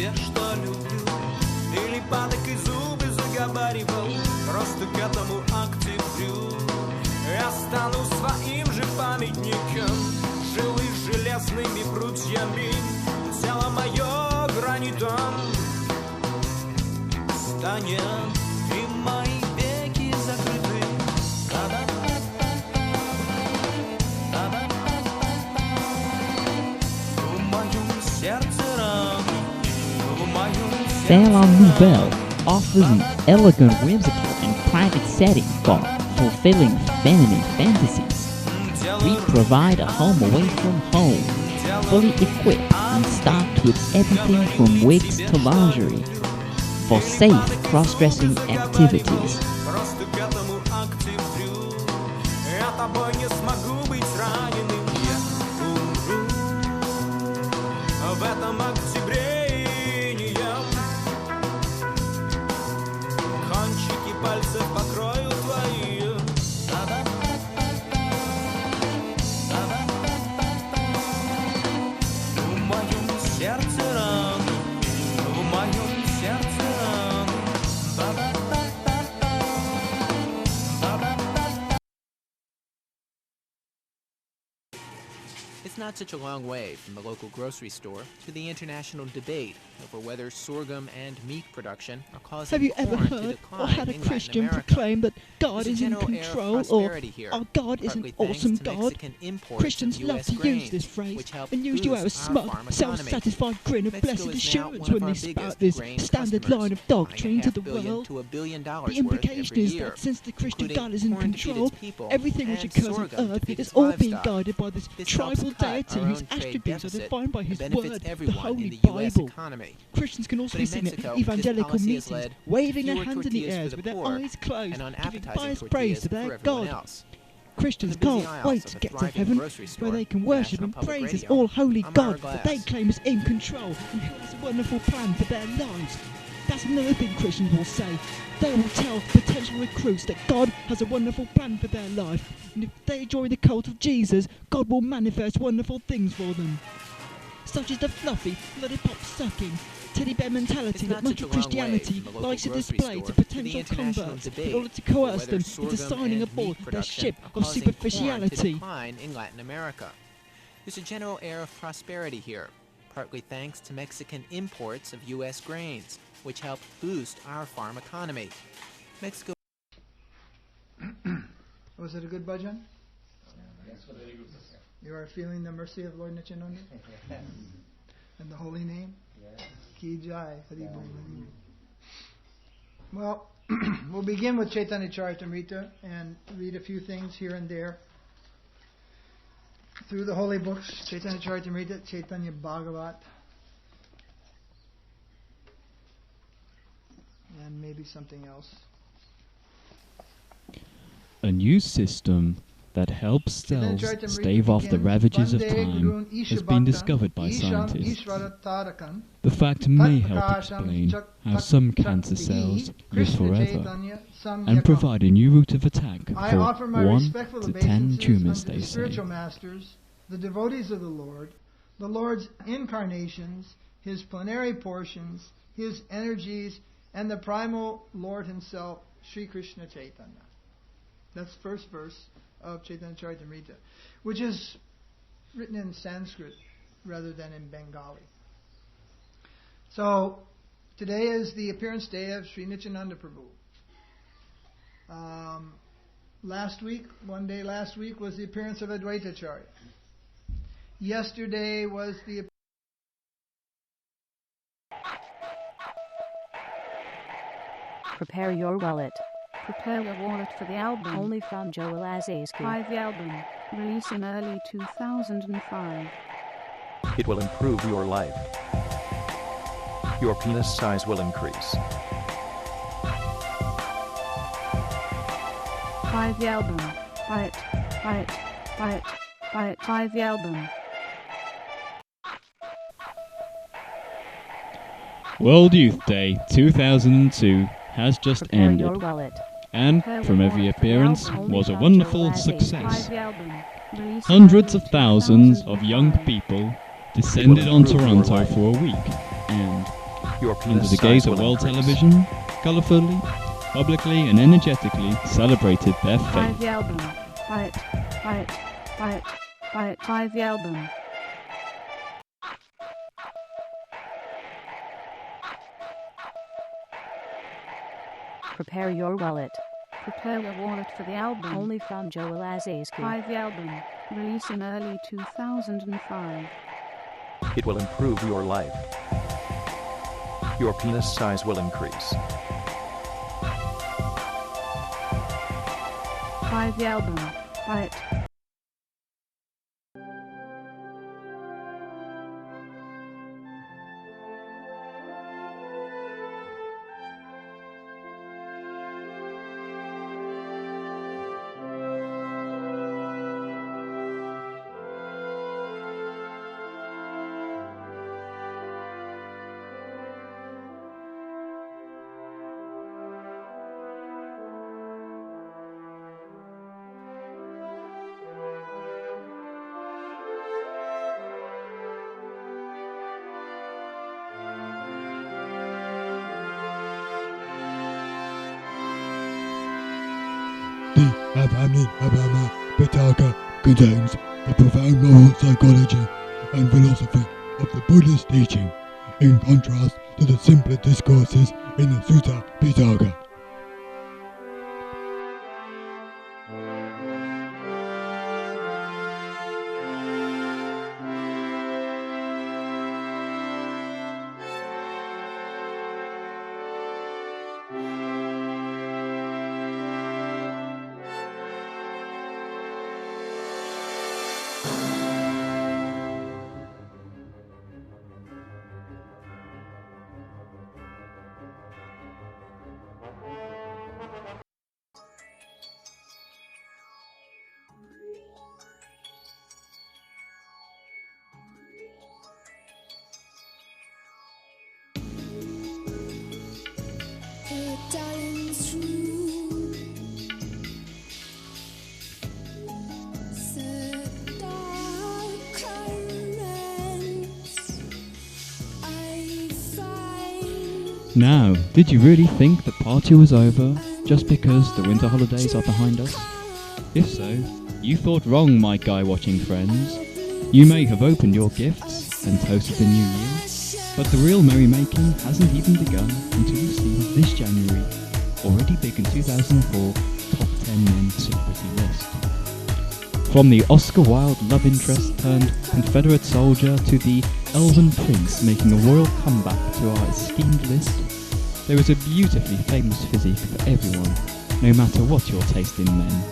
себе, что люблю. Или падок и зубы заговаривал, просто к этому октябрю я стану своим же памятником, жилы железными прутьями, тело мое гранитом станет, и мои веки закрыты. В моем сердце раны, в моем Faire la Nouvelle offers an elegant, whimsical and private setting for fulfilling feminine fantasies. We provide a home away from home, fully equipped and stocked with everything from wigs to lingerie, for safe cross-dressing activities. Просто к этому октябрю я тобой не смогу быть раненым, я умру. В этом октябре июнем кончики пальцев покрою твои. В моем сердце раны, в моем сердце раны. It's not such a long way from the local grocery store to the international debate over whether sorghum and meat production are causing Have you ever corn to heard decline or had a in Christian Latin America. proclaim that God There's a is in general air of control, or prosperity here, our God is an partly thanks awesome to God? Mexican imports Christians of love US to use grains, this phrase which help and usually have a boost our farm smug, economy. self-satisfied grin of Mexico blessed is now assurance one when of they our spout biggest this grain standard customers, line of buying doctrine to the $500 million world. to $1 billion The worth implication every is year, that since the Christian including God is in corn to feed control, its people everything which and occurs on sorghum to earth feed is its all being livestock. guided by this This tribal helps cut deity our whose own trade attributes are deficit defined by and his benefits word, the everyone Holy in the US Bible. economy. Christians can also But be in seen at Mexico, evangelical this policy meetings, has led waving to their fewer hands in the tortillas air for with the their poor eyes closed, and giving unappetizing pious praise to tortillas their for everyone God. else. Christians From the busy can't aisles wait of to a get to thriving heaven, grocery store where they can and worship National and Public praise His Radio, all-holy I'm God Ira that they Glass. claim is in control and who has a wonderful plan for their lives. That's another thing Christians will say. They will tell potential recruits that God has a wonderful plan for their life, and if they join the cult of Jesus, God will manifest wonderful things for them. Such as the fluffy, lollipop sucking, teddy bear mentality It's that not much such of a long way Christianity from the local likes to grocery display store to to the potential international converts in debate order to over coerce whether them into sorghum signing and aboard meat their production ship are of causing corn to superficiality. decline in Latin America. There's a general air of prosperity here, partly thanks to Mexican imports of U.S. grains, which help boost our farm economy. Mexico. Was it a good bhajan? You are feeling the mercy of Lord Nityananda? And the holy name? Ki Jai, Hari Bol, Hari Bol. Well, we'll begin with Chaitanya Charitamrita and read a few things here and there through the holy books, Chaitanya Charitamrita, Chaitanya Bhagavat, and maybe something else. A new system that helps cells stave off the ravages of time has been discovered by scientists. The fact may help explain how some cancer cells live forever and provide a new route of attack I for offer my 1 respectful to 10 obeisances tumors, unto they the say. spiritual masters, the devotees of the Lord's incarnations, His plenary portions, His energies, and the primal Lord Himself, Sri Krishna Chaitanya. That's the first verse of Chaitanya Charitamrita, which is written in Sanskrit rather than in Bengali. So, today is the appearance day of Sri Nityananda Prabhu. Last week was the appearance of Advaita Acharya. Yesterday was the Prepare your wallet. Prepare your wallet for the album only from Joel Azaski. The album, released in early 2005. It will improve your life. Your penis size will increase. Buy the album. Buy it. Buy it. Buy it. Buy it. Buy the album. World Youth Day 2002 has just Prepare ended, your wallet. and Prepare from your every wallet for the appearance album only was a from wonderful Joel Azaski. success. The album, released in Hundreds early of thousands of young 2005. people descended on improve your Toronto life. for a week, and Your Under penis the gaze size of will world increase. television, colourfully, publicly and energetically celebrated their Buy faith. the album. Buy it. Buy it. Buy it. Buy it. Buy the album. Prepare your wallet. Prepare your wallet for the album. Only from Joel Azaski. Buy the album. Released in early 2005. It will improve your life. Your penis size will increase. Buy the album. Buy it. The Accompanying Pitaka contains the profound moral psychology and philosophy of the Buddhist teaching, in contrast to the simpler discourses in the Sutta Pitaka. Now, did you really think the party was over just because the winter holidays are behind us? If so, you thought wrong, my guy-watching friends. You may have opened your gifts and toasted the new year, but the real merrymaking hasn't even begun until you see this January, already big in 2004, top 10 men celebrity list. From the Oscar Wilde love interest turned Confederate soldier to the Elven Prince making a royal comeback to our esteemed list, there is a beautifully famous physique for everyone, no matter what your taste in men.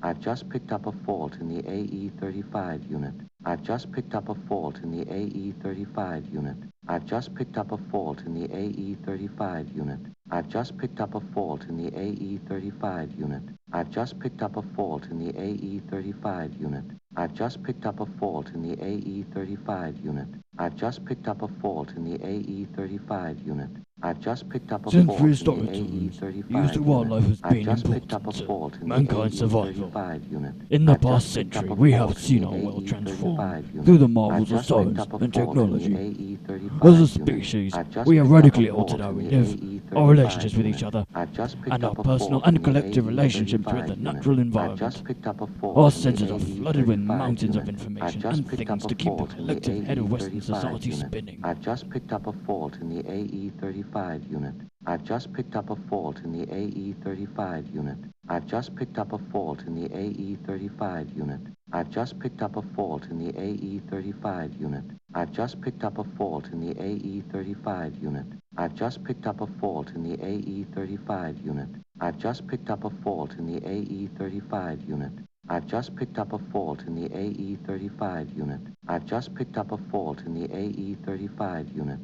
I've just picked up a fault in the AE35 unit. I've just picked up a fault in the AE35 unit. I've just picked up a fault in the AE35 unit. I've just picked up a fault in the AE35 unit. I've just picked up a fault in the AE35 unit. I've just picked up a fault in the AE35 unit. I've just picked up a fault in the AE35 unit. I've just picked up a Since fault in the prehistoric times, AE35 use of wildlife has I've been just picked up a important fault to in the mankind's survival. AE35 unit. In the I've past just picked up century, a we fault have in seen the our world AE35 transform unit. through the I've marvels of just picked science up a and fault in the technology. AE35 As a unit. species, I've just we have picked up a radically fault altered how in we the live, AE35 our relationships with unit. each other, I've just picked and our up a personal fault in and the collective relationships with the AE35 natural unit. I've environment. just picked up a fault Our in the senses are flooded with AE35 mountains of unit. I've information just and picked up things a to keep the fault in the collective head of Western AE35 society unit. spinning. I've just picked up a fault in the AE35 unit. I've just picked up a fault in the AE35 unit. I've just picked up a fault in the AE35 unit. I've just picked up a fault in the AE35 unit. I've just picked up a fault in the AE35 unit. I've just picked up a fault in the AE35 unit. I've just picked up a fault in the AE35 unit. I've just picked up a fault in the AE35 unit. I've just picked up a fault in the AE35 unit.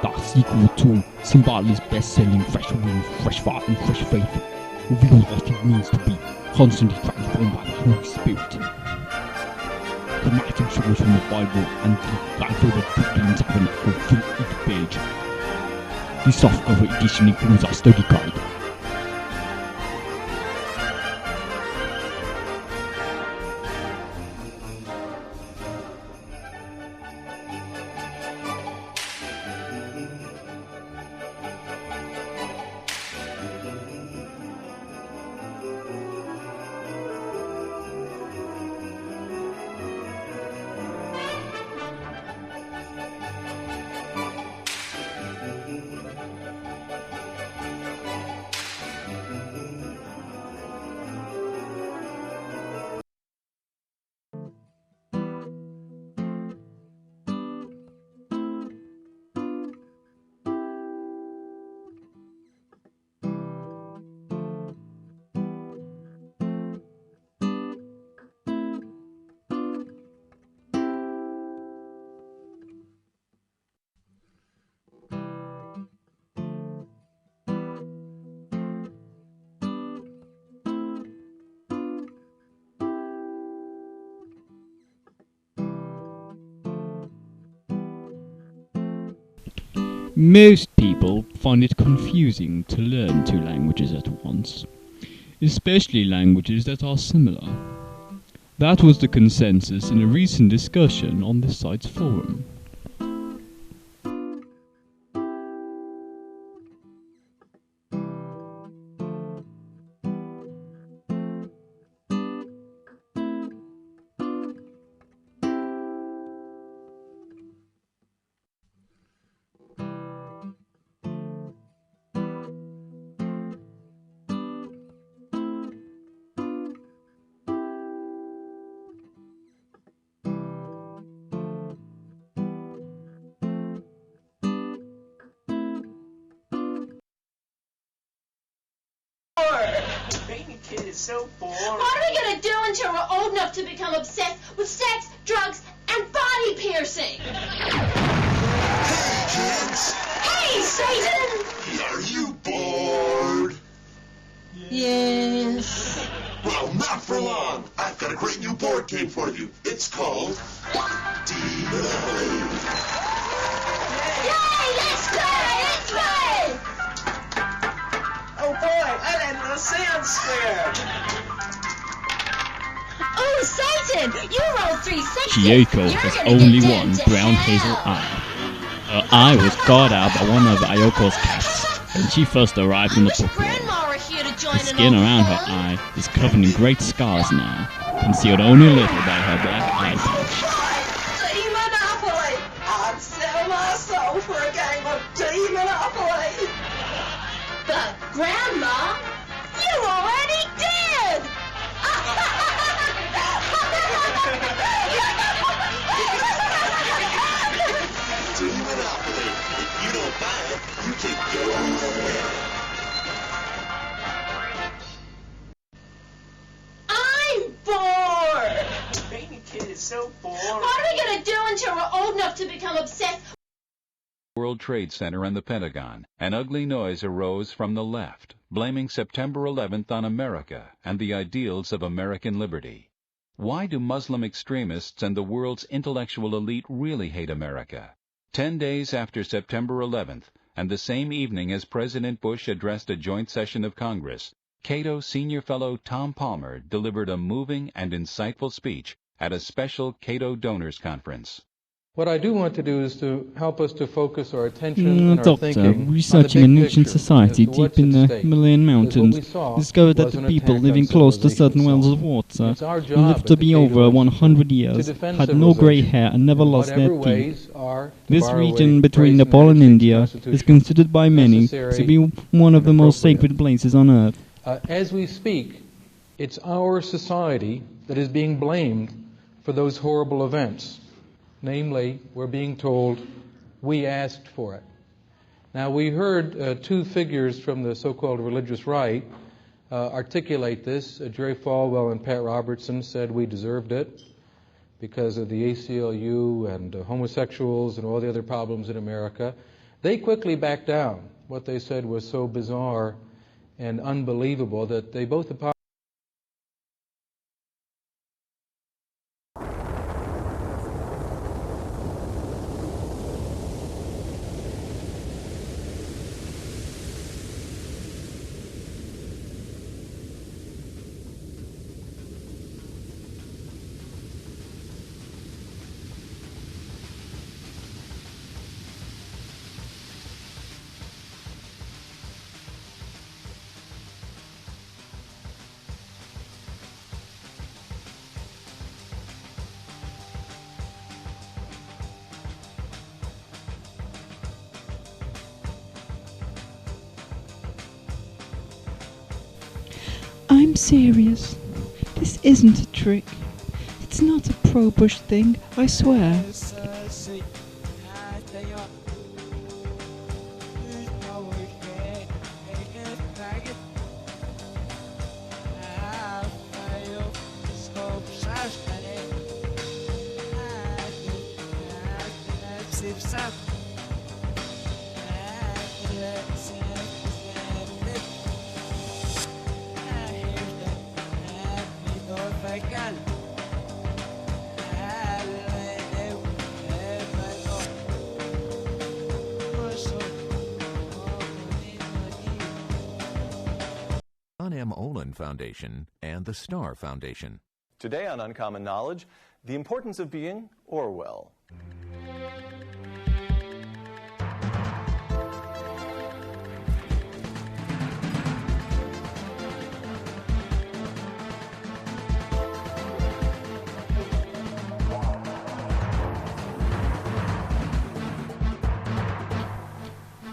That's equal to Simbali's best-selling Fresh Wind, Fresh Fire and Fresh Faith reveals what it means to be constantly transformed by the Holy Spirit. Dramatic stories from the Bible and the Battlefield of Brooklyn Tabernacle fill each page. The softcover edition includes our study guide. Most people find it confusing to learn two languages at once, especially languages that are similar. That was the consensus in a recent discussion on this site's forum. So bored. What are we gonna do until we're old enough to become obsessed with sex, drugs, and body piercing? Hey, kids! Hey, Satan! Are you bored? Yes. Well, not for long. I've got a great new board game for you. It's called Demon. Yay! Let's play! Let's play! Oh boy, I landed a sand square. Oh, Satan! You rolled 360. Chieko has only one brown hazel eye. Her eye was carved out by one of Ayoko's cats when she first arrived in the book world. The skin around her eye is covered in great scars now, concealed only a little by her black eye patch. Demonopoly! I'd sell my soul for a game of Demonopoly! But, Grandma, you already did! Demonopoly. If you don't buy it, you can go away. I'm bored! Being a kid is so bored. What are we gonna do until we're old enough to become obsessed? World Trade Center and the Pentagon, an ugly noise arose from the left, blaming September 11th on America and the ideals of American liberty. Why do Muslim extremists and the world's intellectual elite really hate America? 10 days after September 11th, and the same evening as President Bush addressed a joint session of Congress, Cato Senior Fellow Tom Palmer delivered a moving and insightful speech at a special Cato Donors Conference. What I do want to do is to help us to focus our attention and our Doctor, thinking researching on an the big ancient picture society as to deep what's in at the stake. Himalayan mountains Because what we saw discovered that was the an people attack living on close to certain civilization wells of itself. water It's our who job lived at to the be Cato over 100 Institute years, to defend had no grey civilization. hair and never lost their Whatever teeth. ways are to This borrow region a between phrase Nepal from and the India Constitution is considered by many necessary to be one of the and most appropriate. sacred places on earth. As we speak, it's our society that is being blamed for those horrible events. Namely, we're being told we asked for it. Now, we heard two figures from the so-called religious right articulate this. Jerry Falwell and Pat Robertson said we deserved it because of the ACLU and homosexuals and all the other problems in America. They quickly backed down. What they said was so bizarre and unbelievable that they both apologized. I'm serious. This isn't a trick. It's not a pro-Bush thing, I swear. John M. Olin Foundation and the Star Foundation. Today on Uncommon Knowledge, the importance of being Orwell.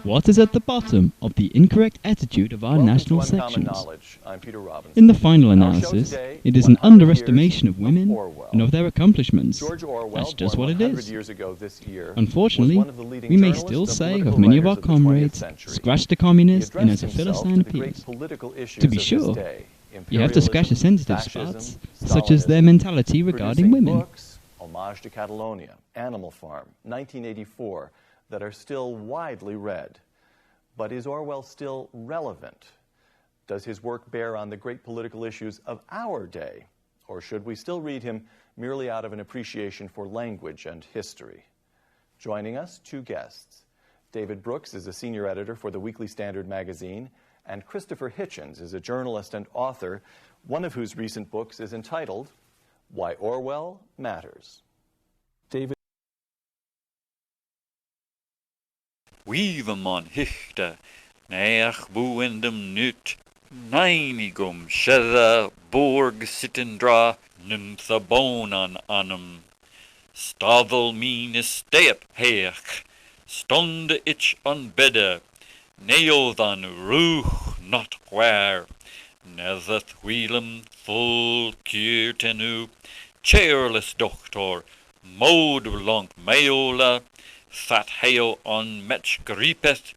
What is at the bottom of the incorrect attitude of our Welcome national to Uncommon sections? Knowledge. I'm Peter Robinson. In the final Our show analysis, today, it is an 100 underestimation years of women Orwell. and of their accomplishments. George Orwell, That's just born what it 100 is. years ago this year, Unfortunately, was one of the leading we may journalists still and say political of many of writers our of the 20th comrades, century. scratch the He communist and addressed as a himself Philistine to the great appears. political issues To be of his sure, day, you have to scratch the imperialism, sensitive fascism, spots, such as their Stalinism, mentality regarding producing women. books, Homage to Catalonia, Animal Farm, 1984, that are still widely read. But is Orwell still relevant? Does his work bear on the great political issues of our day? Or should we still read him merely out of an appreciation for language and history? Joining us, two guests. David Brooks is a senior editor for the Weekly Standard magazine, and Christopher Hitchens is a journalist and author, one of whose recent books is entitled Why Orwell Matters. David. Weaverman hichte, neach boendem nut, neinigum shedda borg sittendra, nympha bonan anum. Stavel mine steep heach, stonde ich on bedde, neothan ruch not where, nezeth wheelem full kiertenu, chairless doctor, mode lonk meola, fat heo on metch griepeth,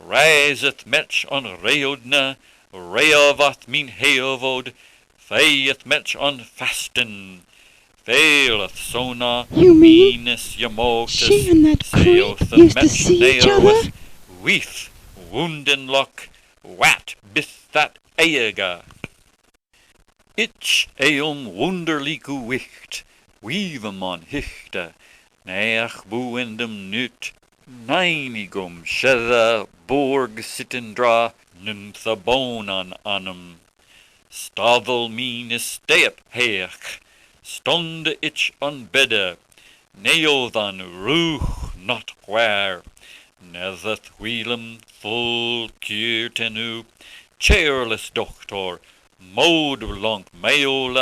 reiseth metch on reodna, reovath min heovod, feieth metch on fasten, faileth sona, meanus yamotus, she and that creep used to see each other? Weeth, woundenlock, wat bith that eiga. Ich wunderlich gewicht, weeveman hichte, neach boendem nut, neinigum shedda borg sittendra, nympha bonan anum. Stavel mine steep heich, stonde ich on bedde, neothan ruch not where, nezeth wheelem full kiertenu, chairless doctor, mode lonk meola.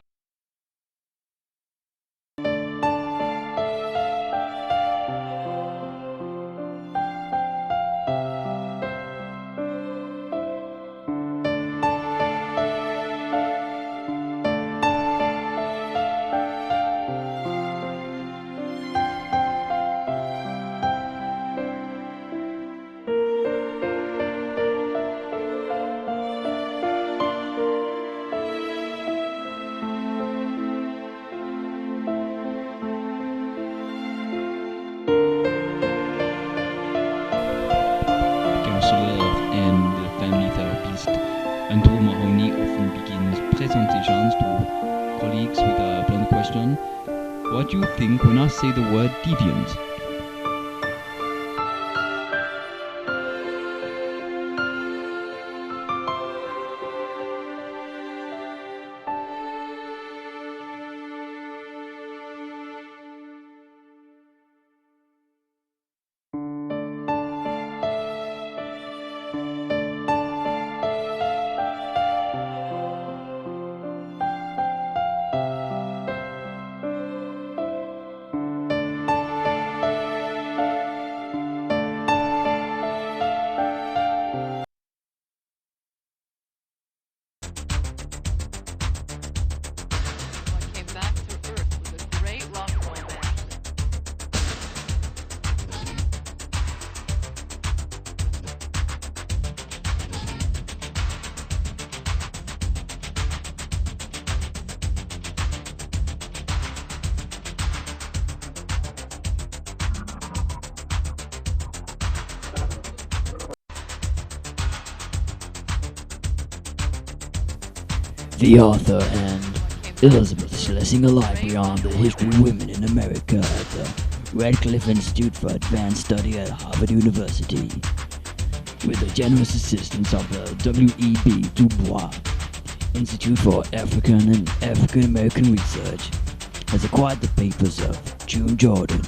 Andrew Mahoney often begins presentations to colleagues with a blunt question. What do you think when I say the word deviant? The author and Elizabeth Schlesinger Library on the History of Women in America at the Radcliffe Institute for Advanced Study at Harvard University, with the generous assistance of the W.E.B. Du Bois Institute for African and African American Research, has acquired the papers of June Jordan.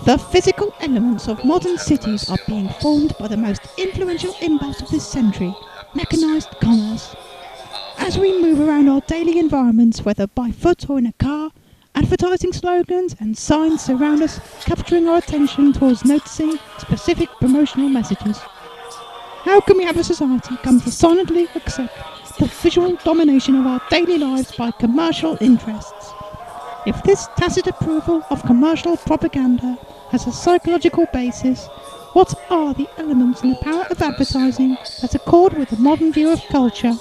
The physical elements of modern cities are being formed by the most influential impulse of this century, mechanised commerce. As we move around our daily environments, whether by foot or in a car, advertising slogans and signs surround us, capturing our attention towards noticing specific promotional messages. How can we have a society come to silently accept the visual domination of our daily lives by commercial interests? If this tacit approval of commercial propaganda has a psychological basis, what are the elements and the power of advertising that accord with the modern view of culture?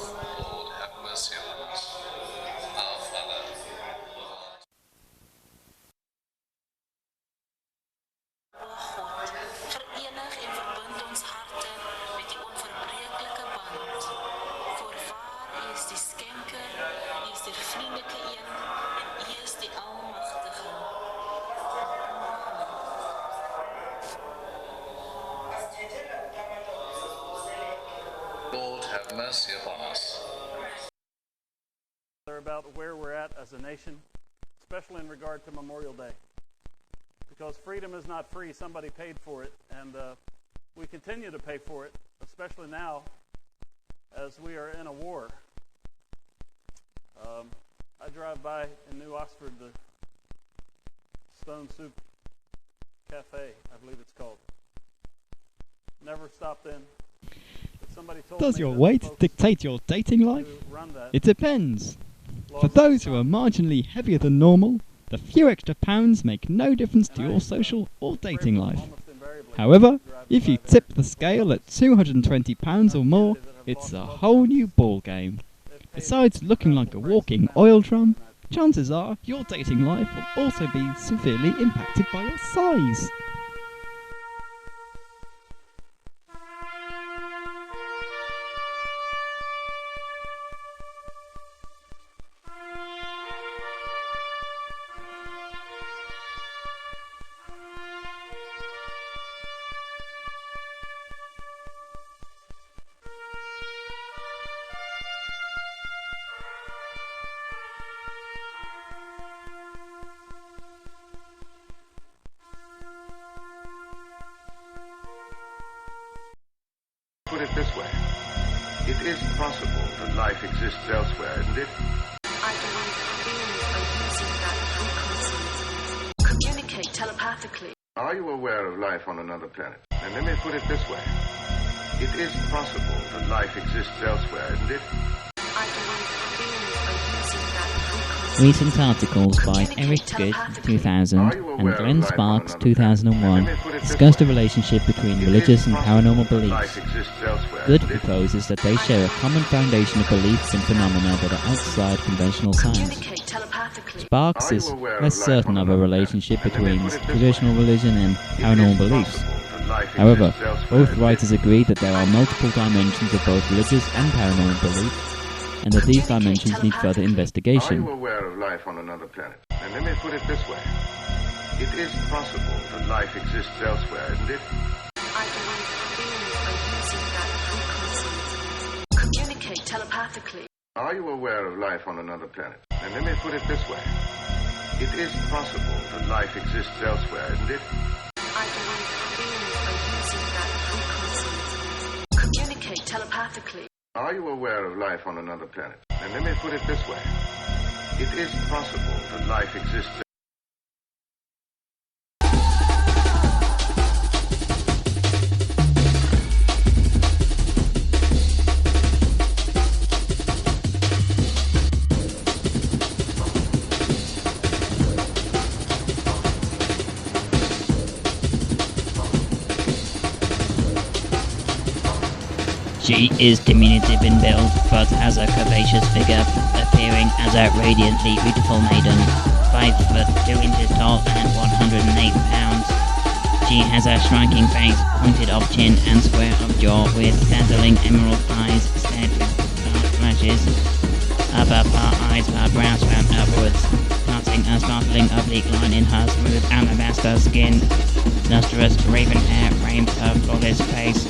Lord, have mercy upon us. About where we're at as a nation, especially in regard to Memorial Day. Because freedom is not free, somebody paid for it, and we continue to pay for it, especially now as we are in a war. I drive by in New Westwyrd the Stone Soup Cafe, I believe it's called. Never stopped in. Does your weight dictate your dating life? It depends. For those who are marginally heavier than normal, the few extra pounds make no difference to your social or dating life. However, if you tip the scale at £220 or more, it's a whole new ball game. Besides looking like a walking oil drum, chances are your dating life will also be severely impacted by your size. put it this way. It is possible that life exists elsewhere, isn't it? I believe beings are using that frequency to communicate telepathically. Are you aware of life on another planet? And let me put it this way. It is possible that life exists elsewhere, isn't it? I believe beings are using that frequency. Recent articles by Eric Good, 2000, and Glenn Sparks, 2001, discuss the relationship between religious and paranormal beliefs. Good proposes that they share a common foundation of beliefs in phenomena that are outside conventional science. Sparks is less certain of a relationship between traditional religion and paranormal beliefs. However, both writers agree that there are multiple dimensions of both religious and paranormal beliefs, and that these dimensions need further investigation. Are you aware of life on another planet? And let me put it this way. It is possible that life exists elsewhere, isn't it? I believe beings are using that frequency to communicate telepathically. Are you aware of life on another planet? And let me put it this way. It is possible that life exists elsewhere, isn't it? I believe beings are using that frequency to communicate telepathically. Are you aware of life on another planet? And let me put it this way. It is possible that life exists. She is diminutive in build, but has a curvaceous figure, appearing as a radiantly beautiful maiden, 5 foot 2 inches tall and 108 pounds. She has a striking face, pointed up chin and square up jaw, with dazzling emerald eyes stared with dark flashes. Above her eyes, her brows ran upwards, planting a startling oblique line in her smooth alabaster skin. Lustrous raven hair framed her flawless face.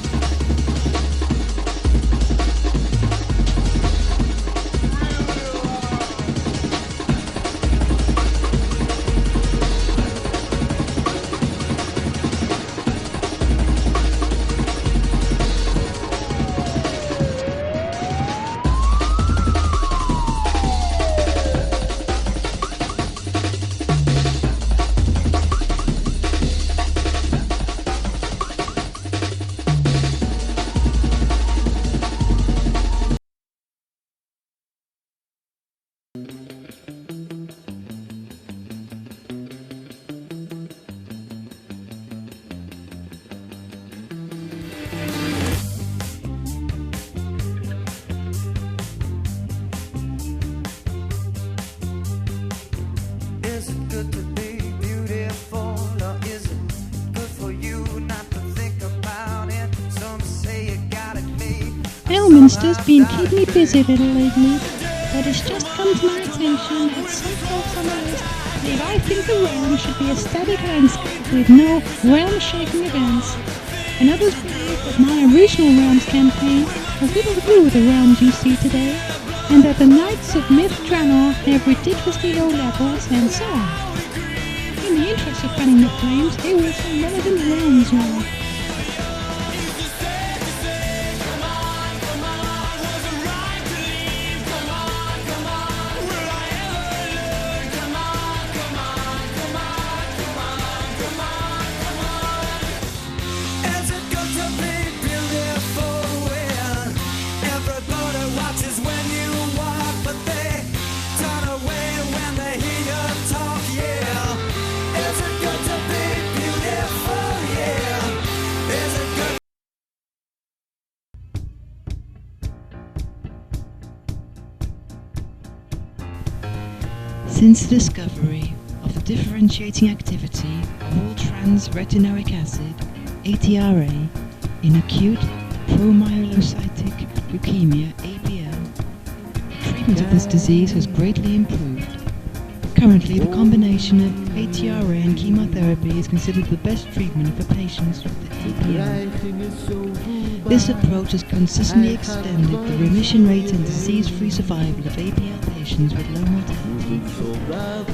Elminster's been keeping me busy a little lately, but it's just come to my attention that some folks on the list believe I think the realm should be a static landscape with no realm-shaking events, and others believe that my original Realms campaign has little to do with the realms you see today, and that the Knights of Myth Draenor have ridiculously low levels, and so on. In the interest of fanning the flames, here were some relevant realms now. Since the discovery of the differentiating activity of all-trans-retinoic acid, ATRA, in acute promyelocytic leukemia, APL, the treatment of this disease has greatly improved. Currently, the combination of ATRA and chemotherapy is considered the best treatment for patients with APL. This approach has consistently extended the remission rate and disease-free survival of APL patients with low mortality.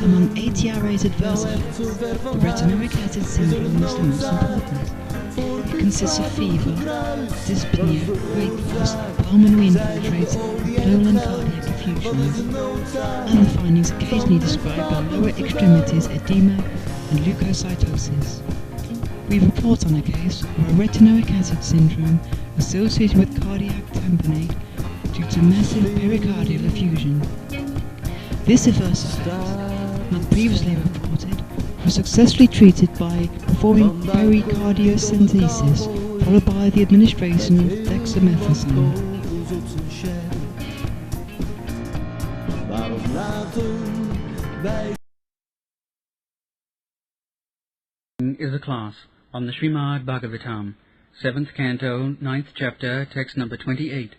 Among ATRA's adverse effects, the retinoic acid syndrome is the most important. consists of fever, dyspnea, weight loss, pulmonary infiltrates, pleural and cardiac effusions. Other findings occasionally described are lower extremities edema and leukocytosis. We report on a case where retinoic acid syndrome associated with cardiac tamponade due to massive pericardial effusion. This adverse effect, not previously reported, was successfully treated by performing pericardiocentesis followed by the administration of dexamethasone. Is a class on the Srimad Bhagavatam, 7th Canto, 9th Chapter, text number 28,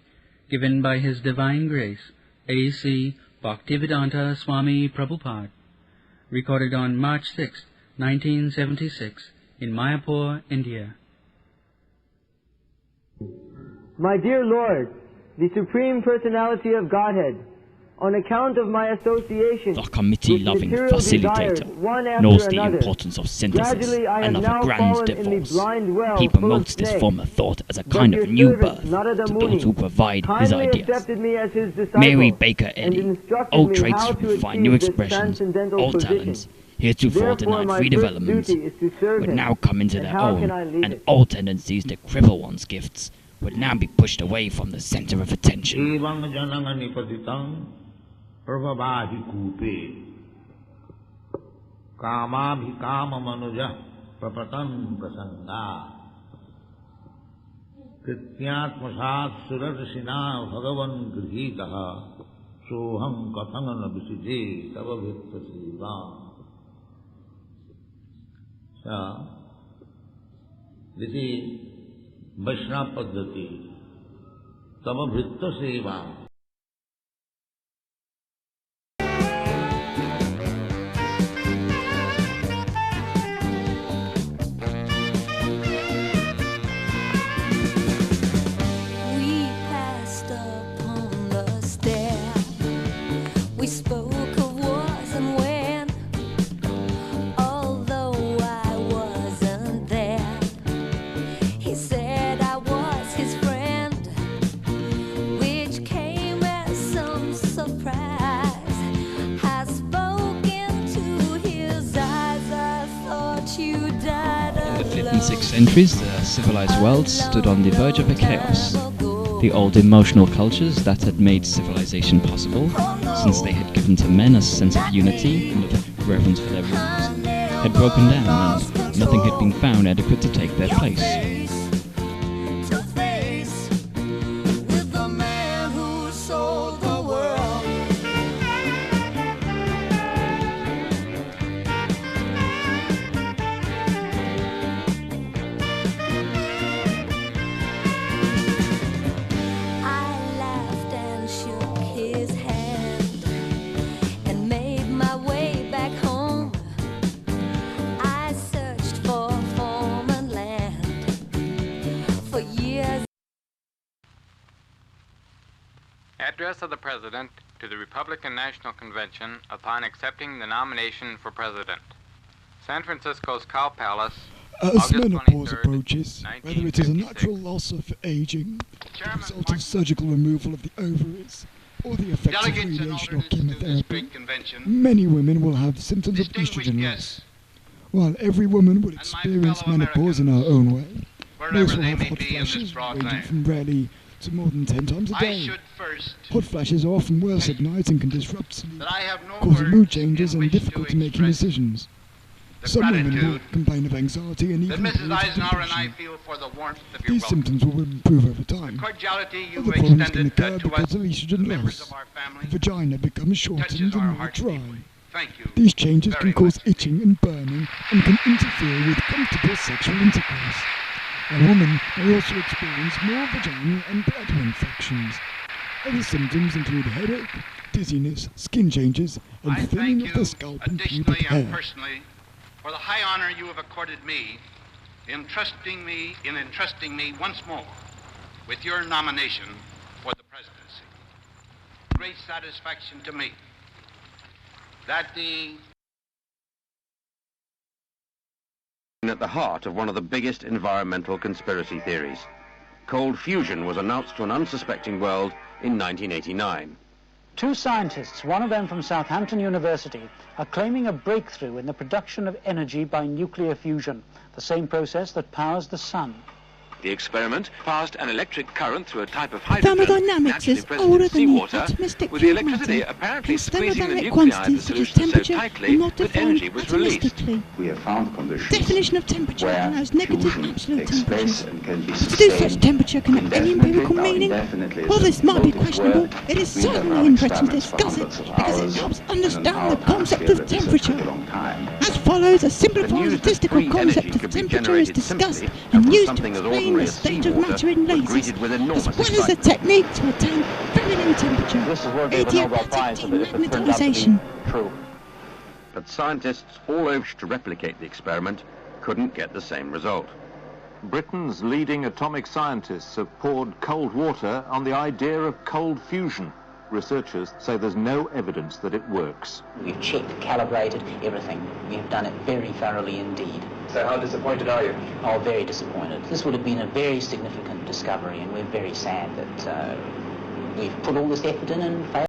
given by His Divine Grace, A.C. Bhaktivedanta Swami Prabhupada, recorded on March 6, 1976, in Mayapur, India. My dear Lord, the Supreme Personality of Godhead, on account of my association the committee-loving with facilitator knows the importance of synthesis and of a grand divorce. He promotes this form of thought as a kind of new birth to those who provide his ideas. Mary Baker Eddy, old traits would find new expressions, old talents, heretofore denied free development, would now come into their own, and old tendencies to cripple one's gifts would now be pushed away from the center of attention. Prabhavadi Kupe Kamabhikama Manuja Prapatan Prasanga Krityatmasat Surasina Bhagavan Grihitaha Soham Kathangana Visije Tavabhitta Siva. So, this is Vaishnava Paddhati, Tavabhitta Siva. Centuries, the civilized world stood on the verge of a chaos. The old emotional cultures that had made civilization possible, since they had given to men a sense of unity and of reverence for their rulers, had broken down and nothing had been found adequate to take their place. Address of the President to the Republican National Convention upon accepting the nomination for President. San Francisco's Cow Palace, As menopause approaches, whether it is a natural loss of aging, the result of surgical removal of the ovaries, or the effects of radiation or chemotherapy, many women will have symptoms of estrogen loss. While every woman will experience menopause in her own way, most will have hot flashes ranging from rarely to more than 10 times a day. Hot flashes are often worse at night and can disrupt sleep, causing mood changes and difficulty making decisions. Some women will complain of anxiety and even depression. These symptoms will improve over time. Other problems can occur because of estrogen loss. The vagina becomes shortened and more dry. These changes can cause itching and burning and can interfere with comfortable sexual intercourse. A woman may also experience more vaginal and bladder infections. Other symptoms include headache, dizziness, skin changes, and thinning of the scalp and pubic hair. Personally, for the high honor you have accorded me in entrusting me once more with your nomination for the presidency. Great satisfaction to me that the been at the heart of one of the biggest environmental conspiracy theories. Cold fusion was announced to an unsuspecting world in 1989. Two scientists, one of them from Southampton University, are claiming a breakthrough in the production of energy by nuclear fusion, the same process that powers the sun. The experiment passed an electric current through a type of hydrogen Thermodynamics naturally is present older in than the seawater, atomistic with the pure electricity matter, apparently and squeezing the thermodynamic nuclei of the quantities such as solution so temperature tightly are not that defined energy was released. atomistically. We have found conditions Definition of temperature where allows negative fusion absolute takes place temperature. and can be To do sustained such temperature can have any indefinitely. empirical Now, meaning. indefinitely is While this a might be loaded questionable, word. it is We have certainly run interesting to experiments for discuss it hundreds of because hours it helps and understand an the hour concept scale of that is a temperature. pretty long time. As follows, a The simplified news that statistical free concept energy of could be temperature is generated discussed simply and from used to something as explain ordinary the as state of matter seawater in was lasers, greeted with as enormous well as the excitement. technique to attain very low temperature. This is worthy of a Nobel Adiabatic Prize if it turns out to demagnetization. be true. But scientists all over to replicate the experiment couldn't get the same result. Britain's leading atomic scientists have poured cold water on the idea of cold fusion. Researchers say there's no evidence that it works. We've checked, calibrated, everything. We have done it very thoroughly indeed. So how disappointed are you? Oh, very disappointed. This would have been a very significant discovery, and we're very sad that we've put all this effort in and failed.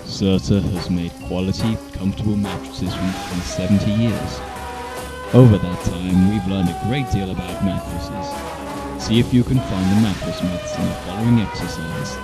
Certa has made quality, comfortable mattresses for more than 70 years. Over that time, we've learned a great deal about mattresses. See if you can find the mattress myths in the following exercise.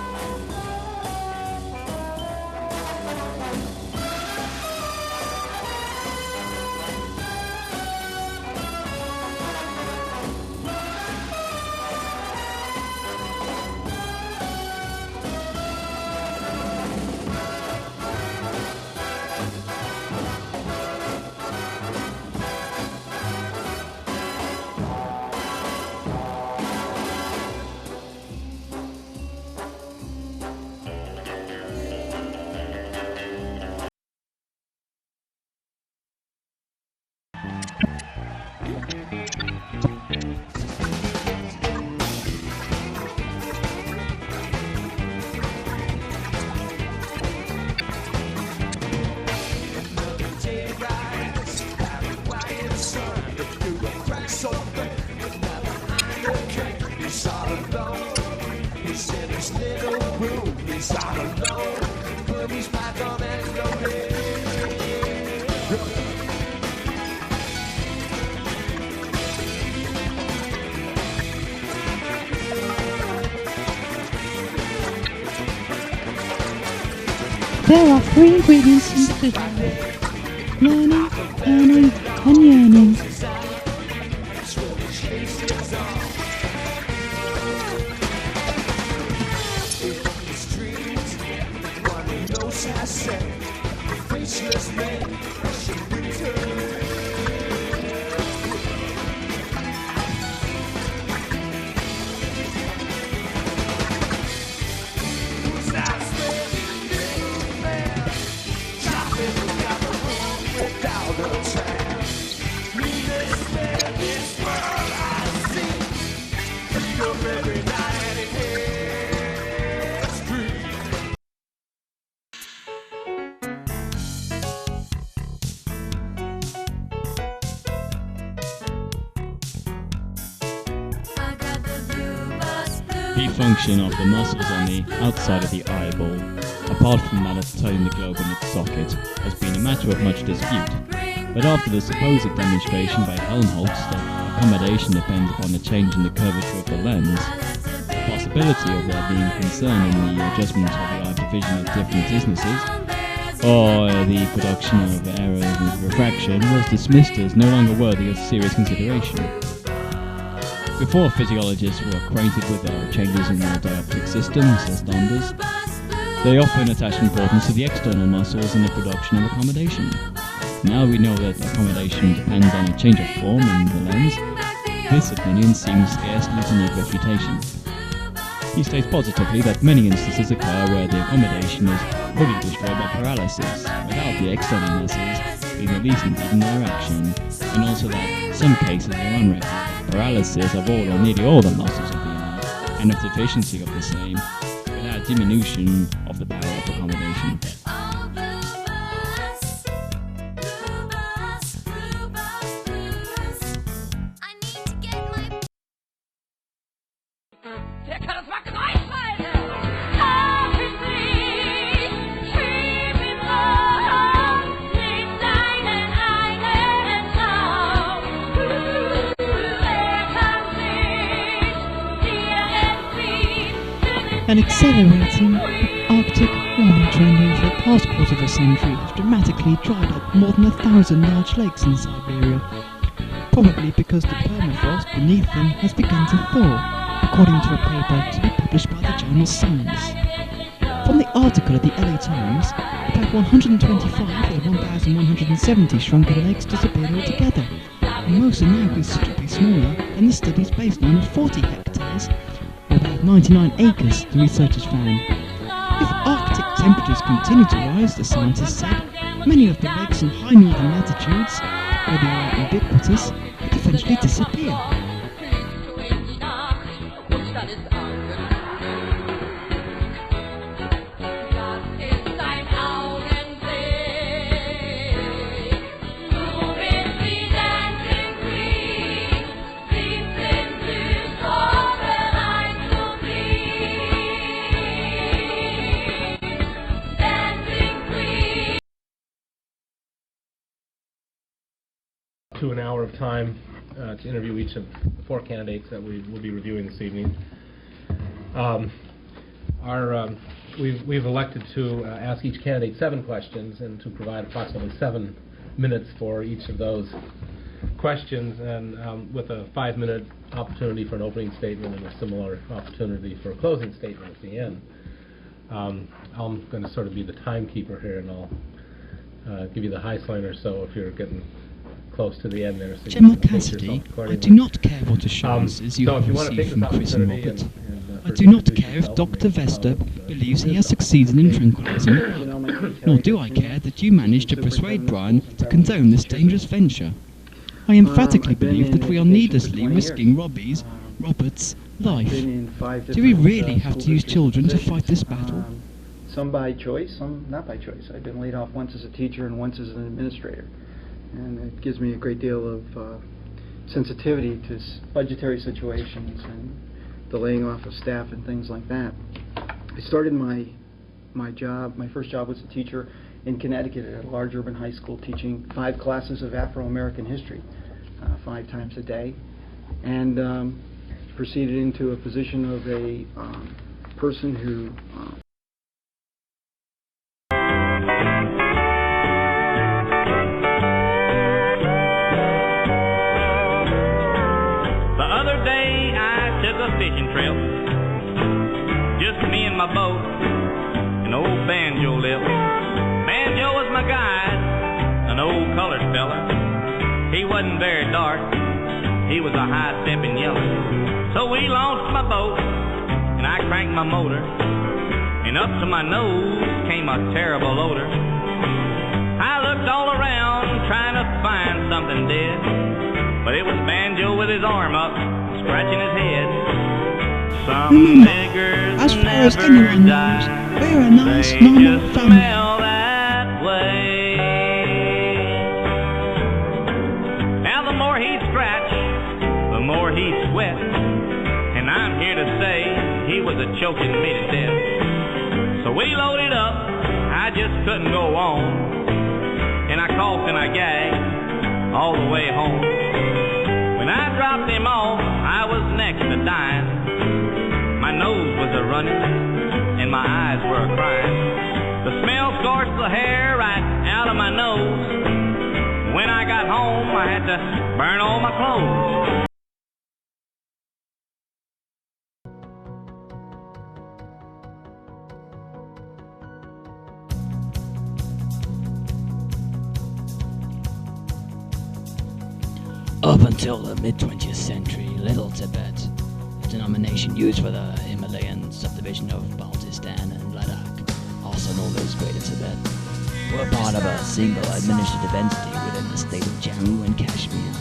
There are 3 ingredients in the good life: learning, earning, and yearning. Key function of the muscles on the outside of the eyeball, apart from that of turning the globe in its socket, has been a matter of much dispute. But after the supposed demonstration by Helmholtz that accommodation depends upon a change in the curvature of the lens, the possibility of there being concern in the adjustment of the eye division at different distances, or the production of errors in refraction, was dismissed as no longer worthy of serious consideration. Before physiologists were acquainted with the changes in the dioptric system, says Donders, They often attach importance to the external muscles in the production of accommodation. Now we know that accommodation depends on a change of form in the lens, this opinion seems scarcely to need refutation. He states positively that many instances occur where the accommodation is fully destroyed by paralysis, without the external muscles being the least impeded in their action, and also that some cases are on record paralysis of all or nearly all the muscles of the arm, and of deficiency of the same, without diminution of the power of accommodation. An accelerating Arctic warming trend over the past quarter of a century has dramatically dried up more than 1,000 large lakes in Siberia, probably because the permafrost beneath them has begun to thaw, according to a paper to be published by the journal Science. From the article of the LA Times, about 125 of the 1,170 shrunken lakes disappeared altogether, and most are now considerably smaller than the study's baseline of 40 hectares, or about 99 acres, the researchers found. If Arctic temperatures continue to rise, the scientists said, many of the lakes in high northern latitudes, where they are ubiquitous, could eventually disappear. To an hour of time to interview each of the 4 candidates that we will be reviewing this evening. We've elected to ask each candidate 7 questions and to provide approximately 7 minutes for each of those questions, and with a 5-minute opportunity for an opening statement and a similar opportunity for a closing statement at the end. I'm going to sort of be the timekeeper here, and I'll give you the high signer, so if you're getting close to the end there. So General Cassidy, I do not care what assurances you have received from Chris and Robert. I do not care if Dr. Vester believes he has succeeded in tranquilizing me, nor do I care that you managed to persuade Brian to condone this dangerous venture. I emphatically believe that we are needlessly risking Robert's life. Do we really have to use children to fight this battle? Some by choice, some not by choice. I've been laid off once as a teacher and once as an administrator. And it gives me a great deal of sensitivity to budgetary situations and the laying off of staff and things like that. I started my first job was a teacher in Connecticut at a large urban high school, teaching 5 classes of Afro-American history 5 times a day, and proceeded into a position of a person who fishing trip, just me and my boat, and old Banjo lived. Banjo was my guide, an old colored fella. He wasn't very dark, he was a high-stepping yellow. So we launched my boat, and I cranked my motor, and up to my nose came a terrible odor. I looked all around, trying to find something dead, but it was Banjo with his arm up, scratching his head. Remember, as far as anyone knows, we're a nice, normal family. Now the more he scratched, the more he sweat, and I'm here to say he was a choking me to death. So we loaded up, I just couldn't go on, and I coughed and I gagged all the way home. When I dropped him off, I was next to dying. My nose was a-running, and my eyes were a-crying. The smell scorched the hair right out of my nose. When I got home, I had to burn all my clothes. Up until the mid-20th century, Little Tibet, a denomination used for the Himalayan subdivision of Baltistan and Ladakh, also known as Greater Tibet, were part of a single administrative entity within the state of Jammu and Kashmir,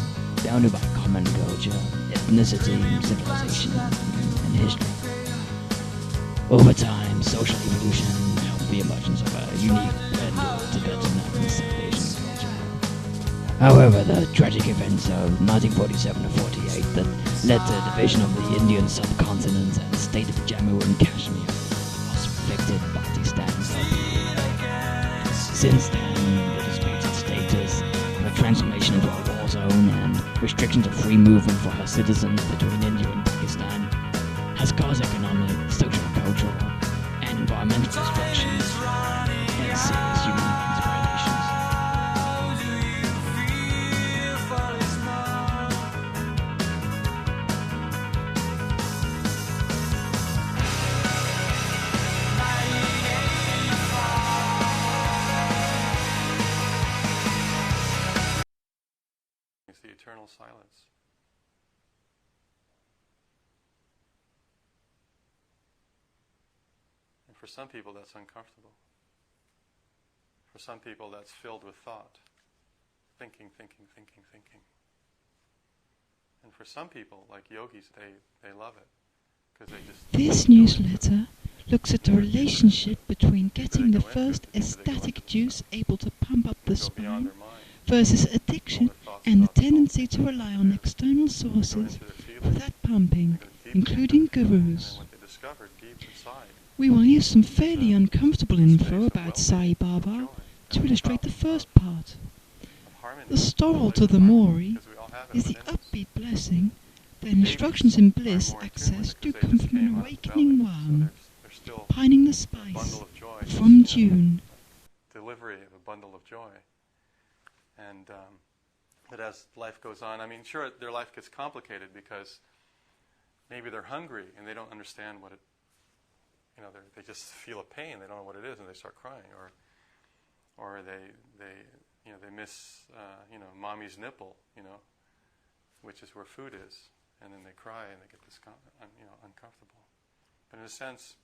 bounded by common culture, ethnicity, civilization, and history. Over time, social evolution helped the emergence of a unique blend of Tibetan and South Asian culture. However, the tragic events of 1947 to 48 that led to the division of the Indian subcontinent and state of Jammu and Kashmir was reflected by Pakistan's upheaval. Since then, the disputed status, the transformation into a war zone, and restrictions of free movement for her citizens between India and Pakistan has caused economic, social, cultural, and environmental destructions and serious human rights violations. It's the eternal silence. And for some people that's uncomfortable. For some people that's filled with thought. Thinking. And for some people, like yogis, they love it. Because they just... This newsletter looks at the relationship between getting the first ecstatic juice able to pump up the spine versus addiction and the tendency to rely on external sources for that pumping, including gurus. We will use some fairly uncomfortable info about Sai Baba to illustrate the first part. The Storol to the Mori is the upbeat blessing that instructions in bliss access do come from an awakening one, pining the spice from June. Delivery of a bundle of joy. And that as life goes on, I mean, sure, their life gets complicated because maybe they're hungry and they don't understand what it, you know, they just feel a pain, they don't know what it is, and they start crying, or they miss, mommy's nipple, which is where food is, and then they cry and they get uncomfortable. But in a sense,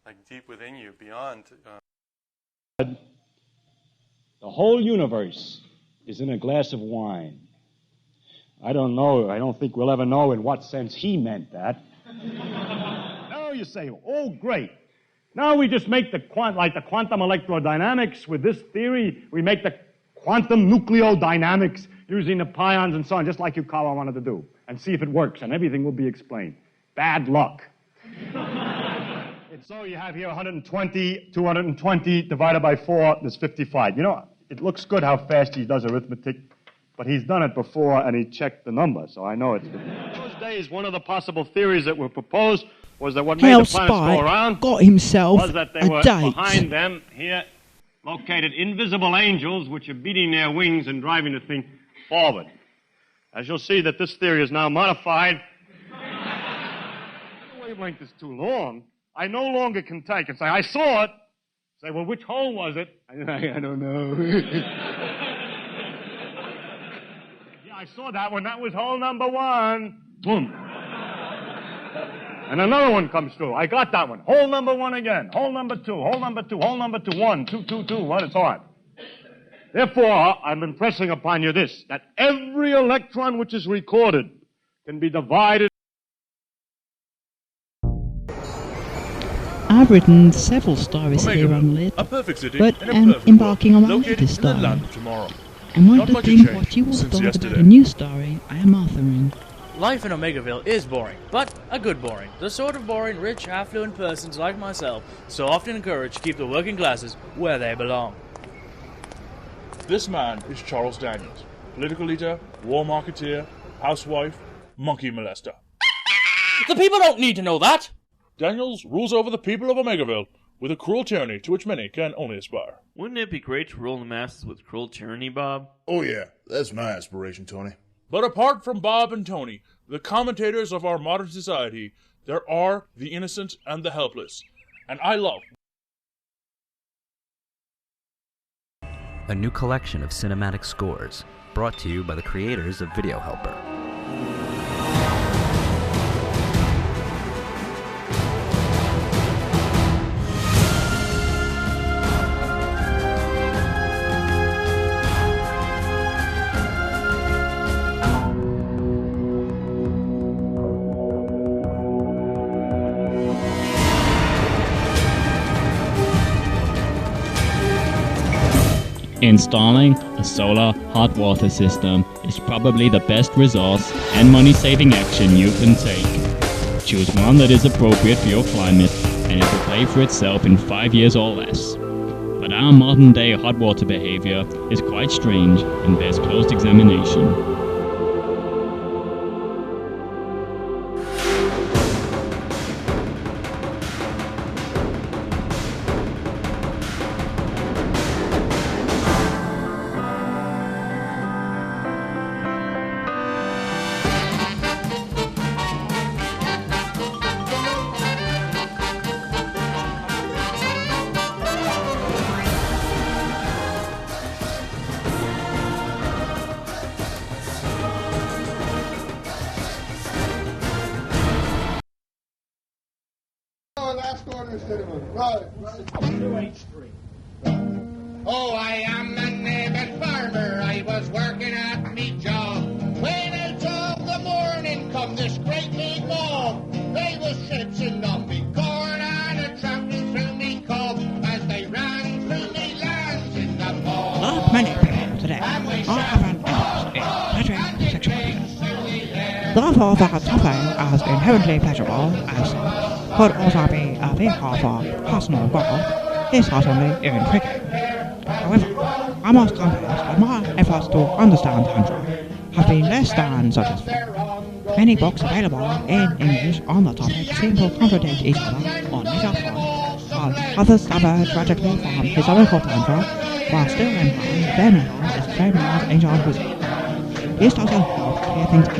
like deep within you, beyond. The whole universe is in a glass of wine. I don't know. I don't think we'll ever know in what sense he meant that. Now you say, oh, great. Now we just make like the quantum electrodynamics with this theory, we make the quantum nucleodynamics using the pions and so on, just like Yukawa wanted to do, and see if it works, and everything will be explained. Bad luck. And so you have here 120, 220 divided by 4, there's 55. It looks good how fast he does arithmetic, but he's done it before and he checked the number, so I know it's good. In those days, one of the possible theories that were proposed was that what made the planets go around got himself was that they were behind them here, located invisible angels which are beating their wings and driving the thing forward. As you'll see that this theory is now modified. The wavelength is too long. I no longer can take and say, I saw it. Say, well, which hole was it? I don't know. Yeah, I saw that one. That was hole number 1. Boom. And another one comes through. I got that one. Hole number 1 again. Hole number 2. Hole number 2. Hole number 2. 1, 2, 2, 2. 1. It's on. Therefore, I'm impressing upon you this, that every electron which is recorded can be divided. I've written several stories here on Lit, but am embarking on my latest story. And wanted to think what you all thought about a new story I am authoring. Life in Omegaville is boring, but a good boring. The sort of boring rich, affluent persons like myself so often encouraged to keep the working classes where they belong. This man is Charles Daniels, political leader, war marketeer, housewife, monkey molester. The people don't need to know that! Daniels rules over the people of Omegaville with a cruel tyranny to which many can only aspire. Wouldn't it be great to rule the masses with cruel tyranny, Bob? Oh yeah, that's my aspiration, Tony. But apart from Bob and Tony, the commentators of our modern society, there are the innocent and the helpless. And I love... A new collection of cinematic scores brought to you by the creators of Video Helper. Installing a solar hot water system is probably the best resource and money-saving action you can take. Choose one that is appropriate for your climate and it will pay for itself in 5 years or less. But our modern-day hot water behavior is quite strange and bears close examination. Oh, I am a neighbour farmer, I was working at me job. When out of the morning come this great big mob. They was traipsing on me corn and a trampling through me cob as they ran through me lands in the mob. Like many people today, I have an interest in pleasuring sexuality. Therefore, that something as inherently pleasurable as could also be a vehicle for personal growth is certainly intriguing. However, I must confess that my efforts to understand Tantra have been less than satisfactory. Many books available in English on the topic seem to contradict each other on major points, while others suffer tragically from historical Tantra, while still implying their method is the same as ancient wisdom. This doesn't help clear things up.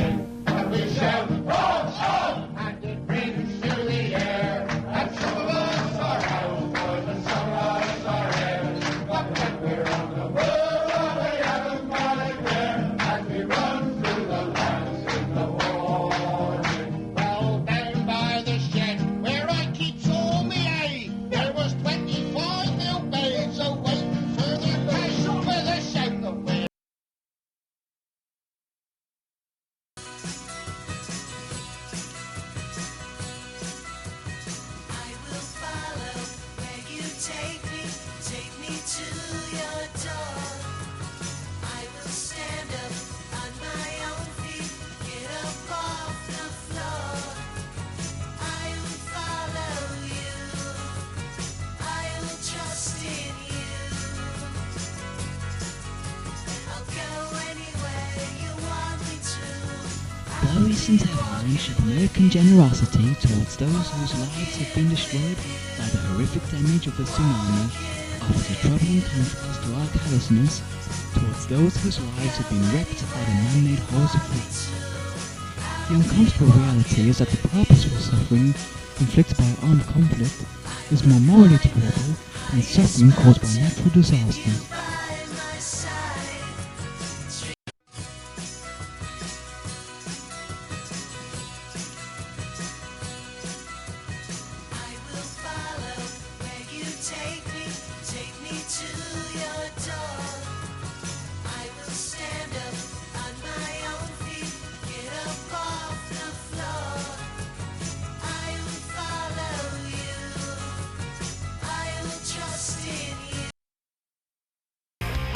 The recent avalanche of American generosity towards those whose lives have been destroyed by the horrific damage of the tsunami offers a troubling contrast to our callousness towards those whose lives have been wrecked by the man-made horrors of war. The uncomfortable reality is that the purposeful suffering inflicted by armed conflict is more morally tolerable than suffering caused by natural disasters.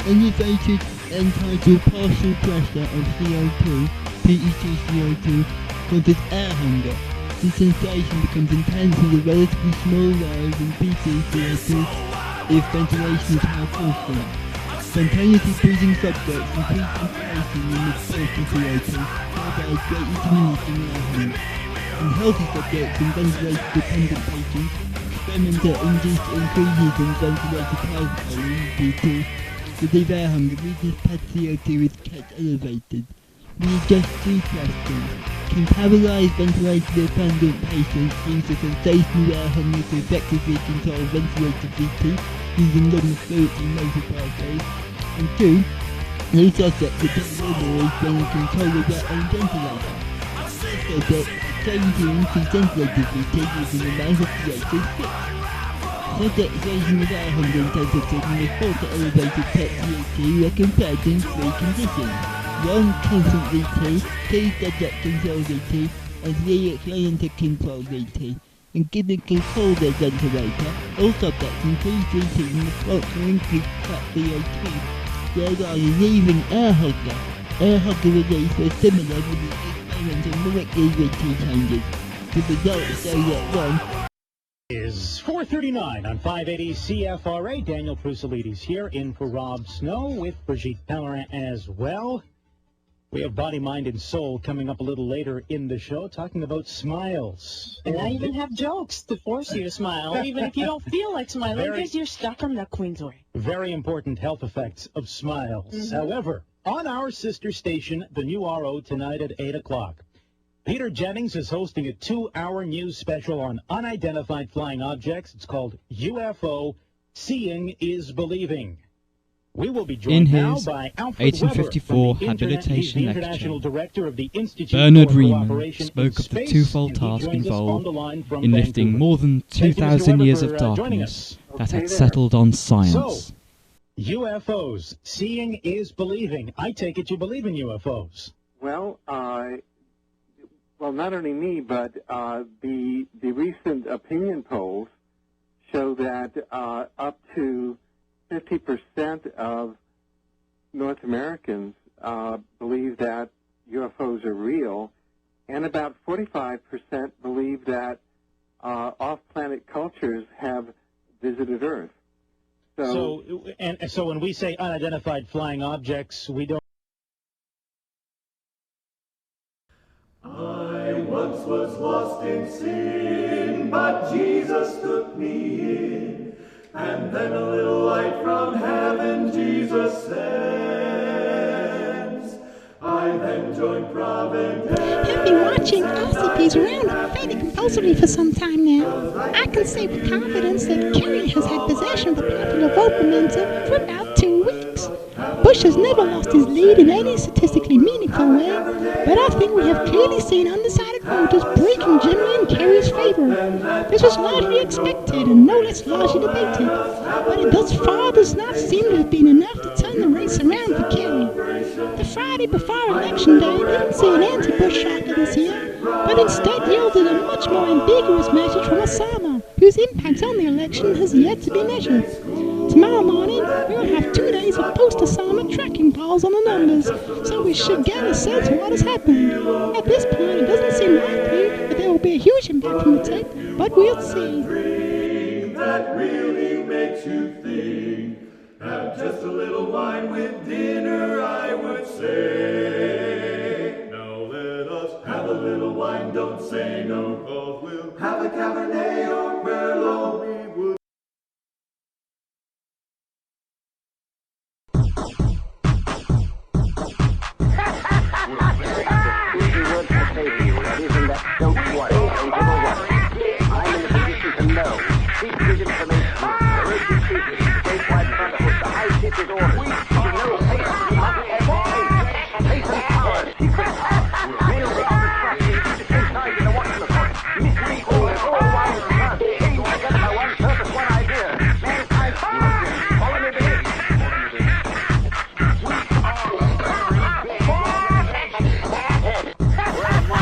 Elevated entitled partial pressure of CO2, PET CO2, causes air hunger. The sensation becomes intense with a relatively small rise in PT CO2 if ventilation is held constant. Spontaneously breathing subjects increase inflation in the CO2, thereby greatly diminishing air hunger. In healthy subjects and ventilator-dependent patients, experimenter induced increases in ventilator plasma volume due to the air hunger reaches PET CO2 is kept elevated. We just two questions. Can paralyzed ventilator-dependent patients use the sensational air hunger to effectively control ventilator VT using long respiratory motor pathways? And two, No suspect could take the noise when in control of their own ventilator. Suspect changing to ventilators will take within the amount of creative fix. Subject raising of air handling temperature can report to elevated PET VT recompared in 3 conditions. 1 constant VT, 2 subject control VT, and 3 client control VT. And given control of the ventilator, all subjects increase VT in response to increased PET VT. Thereby relieving air hugger. Air hugger release was similar with the experimental molecular VT changes. The results show that 1 is 4:39 on 580 CFRA. Daniel Prusalides here, in for Rob Snow with Brigitte Pellerin as well. We have Body, Mind, and Soul coming up a little later in the show, talking about smiles. And I even have jokes to force you to smile, even if you don't feel like smiling because you're stuck on the Queensway. Very important health effects of smiles. However, on our sister station, the New RO, tonight at 8 o'clock, Peter Jennings is hosting a 2-hour news special on unidentified flying objects. It's called UFO, Seeing is Believing. We will be joined now by Alfred 1854 Weber, habilitation lecture, international director of the Institute Bernard for Riemann Cooperation spoke of the Space, twofold and he task joins us on involved the line from in lifting Vancouver. more than Thank you, Mr. 2,000 Weber, years for, of joining darkness us. that had Okay, settled on science. So, UFOs, seeing is believing. I take it you believe in UFOs. Well, not only me, but the recent opinion polls show that up to 50% of North Americans believe that UFOs are real, and about 45% believe that off-planet cultures have visited Earth. So when we say unidentified flying objects, we don't. I once was lost in sin, but Jesus took me in, and then a little light from heaven Jesus sends. I then joined Providence. I've been watching RCP's round fairly compulsively for some time now. I can say with confidence that Kerry has had possession of the popular vote momentum for about 2 weeks. Bush has never lost his lead in any statistically meaningful way, but I think we have clearly seen undecided voters breaking generally in Kerry's favor. This was largely expected and no less largely debated, but it thus far does not seem to have been enough to turn the race around for Kerry. The Friday before Election Day didn't see an anti-Bush shocker this year, but instead yielded a much more ambiguous message from Osama, whose impact on the election has yet to be measured. Tomorrow morning, we'll have 2 days of post-Osama tracking polls on the numbers, so we should get a sense of what has happened. At this point, it doesn't seem likely that there will be a huge impact from the tape, but we'll see. That really makes you think. Have just a little wine with dinner, I would say. Now let us have a little wine, don't say no, 'cause we'll have a Cabernet or Merlot, we would. Easy word to say to you, ladies, and that don't worry, don't ever worry. I'm in a position to know. Secret information, urgent secret, statewide brotherhood, the high secret orders. To know patience, patience, power, secret power. Mail the office trustees to take charge of the watch of the court. Mystery orders, all wise and done. To identify one purpose, one idea. Mankind, follow me, baby.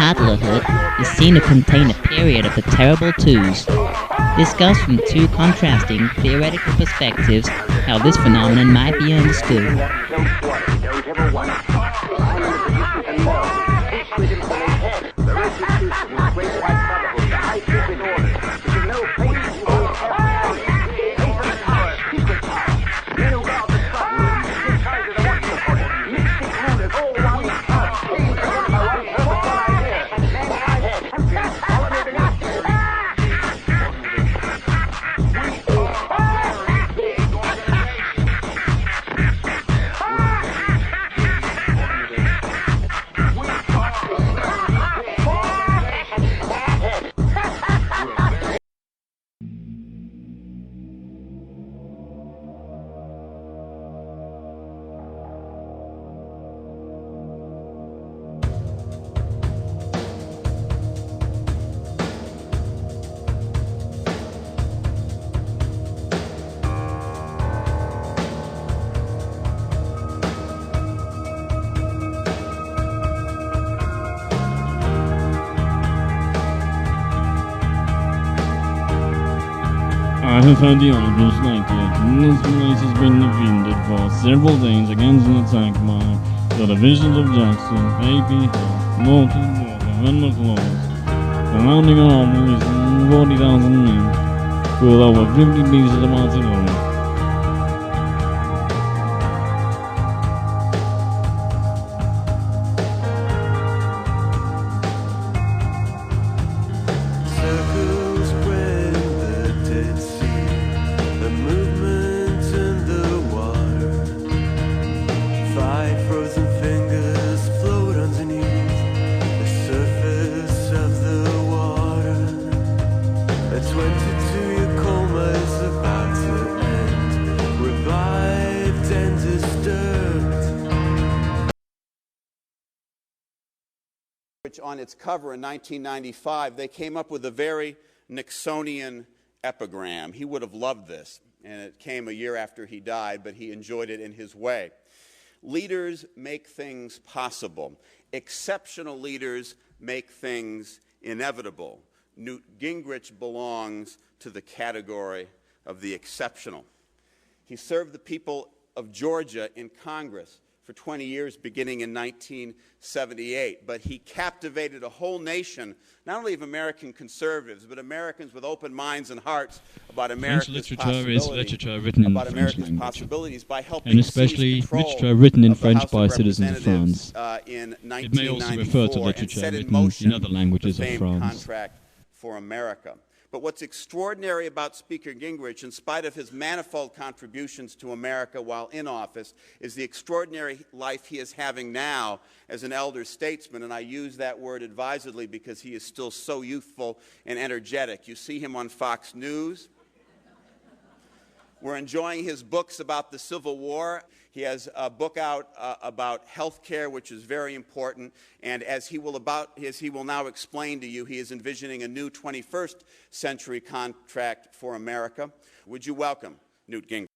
Toddlerhood is seen to contain a period of the terrible twos. Discuss from 2 contrasting theoretical perspectives how this phenomenon might be understood. Don't ever worry. I'm in a position to know. Secret information, the institution, the great white brotherhood, the high secret orders. To know patience, patience, power, secret power. Men who guard the trustees, take charge of the watch of the court. Mystic rulers, all wise and done. Aim to identify one purpose, one idea. Mankind, follow me, baby. I have had the honor of slightly. This place has been defended for several days against an attack by the divisions of Jackson, A.P. Hill, Morton, Walker, and McLaws. Surrounding an army is 40,000 men, with over 50 pieces of artillery. On its cover in 1995, they came up with a very Nixonian epigram. He would have loved this, and it came a year after he died, but he enjoyed it in his way. Leaders make things possible. Exceptional leaders make things inevitable. Newt Gingrich belongs to the category of the exceptional. He served the people of Georgia in Congress for 20 years, beginning in 1978. But he captivated a whole nation, not only of American conservatives, but Americans with open minds and hearts about America's possibilities, literature written in about the French America's language, possibilities by helping and especially seize control literature written in of the French House by of citizens of Representatives, France. in It may also refer to 1994 literature and set in written motion in other languages the of famed France. Contract for America. But what's extraordinary about Speaker Gingrich, in spite of his manifold contributions to America while in office, is the extraordinary life he is having now as an elder statesman, and I use that word advisedly because he is still so youthful and energetic. You see him on Fox News. We're enjoying his books about the Civil War. He has a book out about health care, which is very important. And as he will now explain to you, he is envisioning a new 21st century contract for America. Would you welcome Newt Gingrich?